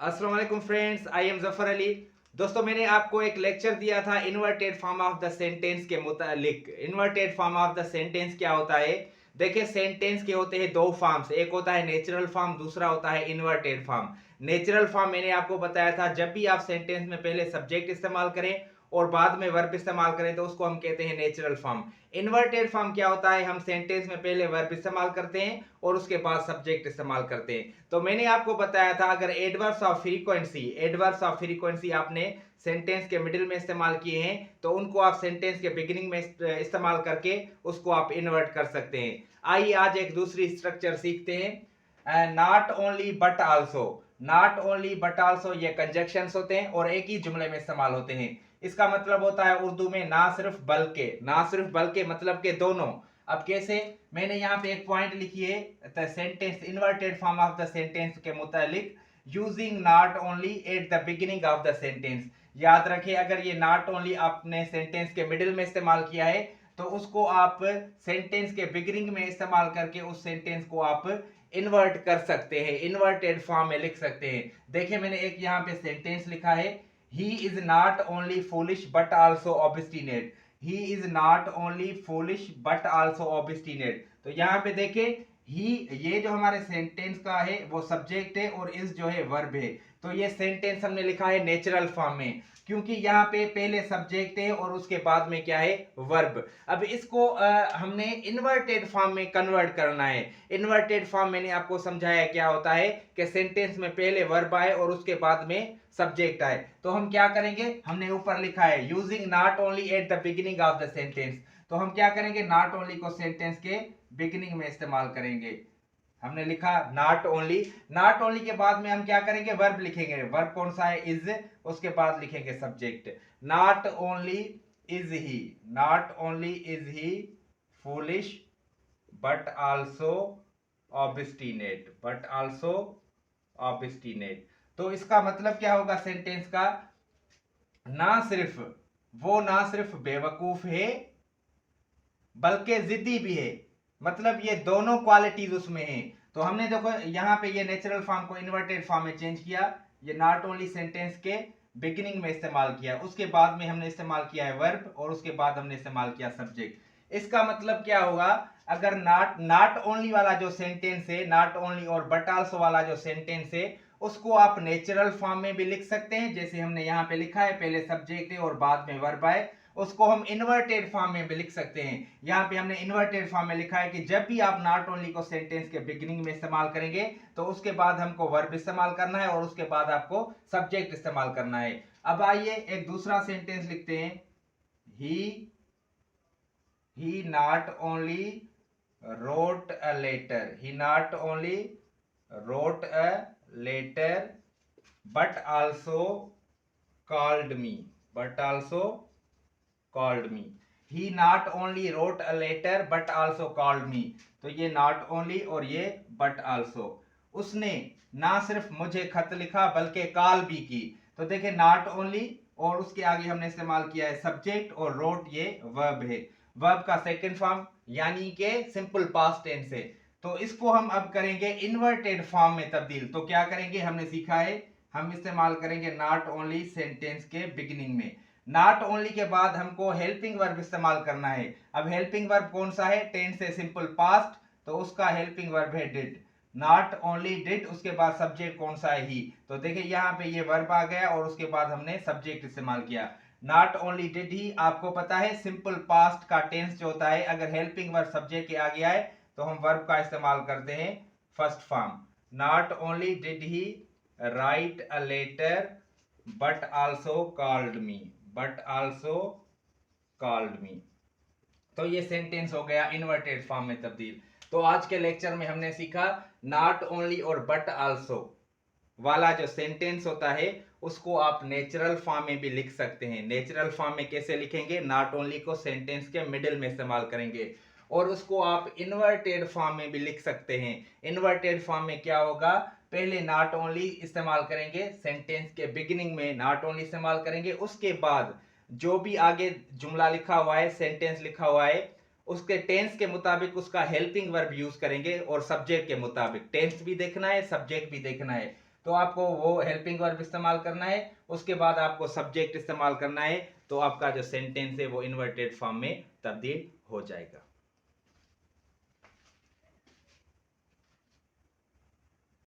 अस्सलाम वालेकुम friends, I am Zafar Ali. दोस्तों, मैंने आपको एक लेक्चर दिया था inverted form of the sentence के मुतालिक। Inverted form of the sentence क्या होता है? देखिए, सेंटेंस के होते हैं दो फॉर्म्स, एक होता है नेचुरल फॉर्म, दूसरा होता है इन्वर्टेड फॉर्म। नेचुरल फॉर्म मैंने आपको बताया था, जब भी आप सेंटेंस में पहले सब्जेक्ट इस्तेमाल करें और बाद में वर्ब इस्तेमाल करें तो उसको हम कहते हैं नेचुरल फॉर्म। इन्वर्टेड फॉर्म क्या होता है? हम सेंटेंस में पहले वर्ब इस्तेमाल करते हैं और उसके बाद सब्जेक्ट इस्तेमाल करते हैं। तो मैंने आपको बताया था, अगर एडवर्ब्स ऑफ फ्रीक्वेंसी आपने सेंटेंस के मिडिल में इस्तेमाल किए हैं तो उनको आप सेंटेंस के बिगिनिंग में इस्तेमाल करके उसको आप इन्वर्ट कर सकते हैं। आइए आज एक दूसरी स्ट्रक्चर सीखते हैं। Not only but also. Not only but also ये कंजक्शंस होते हैं और एक ही जुमले में इस्तेमाल होते हैं। इसका मतलब होता है उर्दू में ना सिर्फ बल्कि। ना सिर्फ बल्कि मतलब के दोनों। अब कैसे? मैंने यहाँ पे एक पॉइंट लिखी है, the sentence inverted form of the sentence के मुतालिक using not only at the beginning of the sentence. याद रखिए, अगर ये नॉट ओनली आपने सेंटेंस के मिडिल में इस्तेमाल किया है तो उसको आप सेंटेंस के बिगिनिंग में इस्तेमाल करके उस सेंटेंस को आप इन्वर्ट कर सकते हैं, इन्वर्टेड फॉर्म में लिख सकते हैं। देखिए, मैंने एक यहाँ पे सेंटेंस लिखा है, he is not only foolish but also obstinate. He is not only foolish but also obstinate. तो यहाँ पे देखे, ही ये जो हमारे सेंटेंस का है वो सब्जेक्ट है और इज जो है वर्ब है। तो ये सेंटेंस हमने लिखा है नेचुरल फॉर्म में, क्योंकि यहाँ पे पहले सब्जेक्ट है और उसके बाद में क्या है? वर्ब। अब इसको हमने इन्वर्टेड फॉर्म में कन्वर्ट करना है। इन्वर्टेड फॉर्म मैंने आपको समझाया क्या होता है कि सेंटेंस में पहले वर्ब आए और उसके बाद में सब्जेक्ट आए। तो हम क्या करेंगे? हमने ऊपर लिखा है using not only at the beginning of the sentence. तो हम क्या करेंगे? नॉट ओनली को सेंटेंस के बिगिनिंग में इस्तेमाल करेंगे। हमने लिखा नॉट ओनली। नॉट ओनली के बाद में हम क्या करेंगे? वर्ब लिखेंगे। वर्ब कौन सा है? इज। उसके बाद लिखेंगे subject. Not only is he, not only is he foolish but also obstinate, but also obstinate. तो इसका मतलब क्या होगा सेंटेंस का? ना सिर्फ ना सिर्फ बेवकूफ है बल्कि जिद्दी भी है। मतलब ये दोनों क्वालिटीज उसमें हैं। तो हमने देखो यहाँ पे ये नेचुरल फॉर्म को इन्वर्टेड फॉर्म में चेंज किया। ये नॉट ओनली सेंटेंस के बिगिनिंग में इस्तेमाल किया, उसके बाद में हमने इस्तेमाल किया है वर्ब और उसके बाद हमने इस्तेमाल किया सब्जेक्ट। इसका मतलब क्या होगा? अगर नॉट ओनली वाला जो सेंटेंस है, नॉट ओनली और बट आल्सो वाला जो सेंटेंस है, उसको आप नेचुरल फॉर्म में भी लिख सकते हैं, जैसे हमने यहाँ पे लिखा है, पहले सब्जेक्ट है और बाद में वर्ब आए। उसको हम इन्वर्टेड फॉर्म में भी लिख सकते हैं। यहाँ पे हमने इन्वर्टेड फॉर्म में लिखा है कि जब भी आप नॉट ओनली को सेंटेंस के बिगिनिंग में इस्तेमाल करेंगे तो उसके बाद हमको वर्ब इस्तेमाल करना है और उसके बाद आपको सब्जेक्ट इस्तेमाल करना है। अब आइए एक दूसरा सेंटेंस लिखते हैं। He not only wrote a letter, he not only wrote a letter but also called me, but also called me। he not only wrote a letter but also called me। तो ये not only और ये but also। उसने ना सिर्फ मुझे खत लिखा बल्कि कॉल भी की। तो देखिए, not only और उसके आगे हमने इस्तेमाल किया है सब्जेक्ट और wrote ये वर्ब है। वर्ब का सेकंड फॉर्म यानी कि सिंपल पास्ट टेंस है। तो इसको हम अब करेंगे इन्वर्टेड फॉर्म में तब्दील। तो क्या करेंगे? हमने सीखा है, हम इस्तेमाल करेंगे नॉट ओनली सेंटेंस के बिगिनिंग में। नॉट ओनली के बाद हमको हेल्पिंग वर्ब इस्तेमाल करना है। अब हेल्पिंग वर्ब कौन सा है? टेंस है सिंपल पास्ट, तो उसका हेल्पिंग वर्ब है डिड। नॉट ओनली डिड, उसके बाद सब्जेक्ट कौन सा है? ही। तो देखिए यहाँ पे ये वर्ब आ गया और उसके बाद हमने सब्जेक्ट इस्तेमाल किया। नॉट ओनली डिड ही, आपको पता है सिंपल पास्ट का टेंस जो होता है, अगर हेल्पिंग वर्ब सब्जेक्ट के आगे आए तो हम वर्ब का इस्तेमाल करते हैं first form. Not only did he write a letter but also called me, but also called me. तो ये सेंटेंस हो गया इन्वर्टेड फॉर्म में तब्दील। तो आज के लेक्चर में हमने सीखा नॉट ओनली और बट आल्सो वाला जो सेंटेंस होता है उसको आप नेचुरल फॉर्म में भी लिख सकते हैं। नेचुरल फॉर्म में कैसे लिखेंगे? नॉट ओनली को सेंटेंस के मिडिल में इस्तेमाल करेंगे और उसको आप इन्वर्टेड फॉर्म में भी लिख सकते हैं। इन्वर्टेड फॉर्म में क्या होगा? पहले नॉट ओनली इस्तेमाल करेंगे, सेंटेंस के बिगिनिंग में नॉट ओनली इस्तेमाल करेंगे, उसके बाद जो भी आगे जुमला लिखा हुआ है, सेंटेंस लिखा हुआ है, उसके टेंस के मुताबिक उसका हेल्पिंग वर्ब यूज करेंगे और सब्जेक्ट के मुताबिक। टेंस भी देखना है, सब्जेक्ट भी देखना है। तो आपको वो हेल्पिंग वर्ब इस्तेमाल करना है, उसके बाद आपको सब्जेक्ट इस्तेमाल करना है, तो आपका जो सेंटेंस है वो इन्वर्टेड फॉर्म में तब्दील हो जाएगा।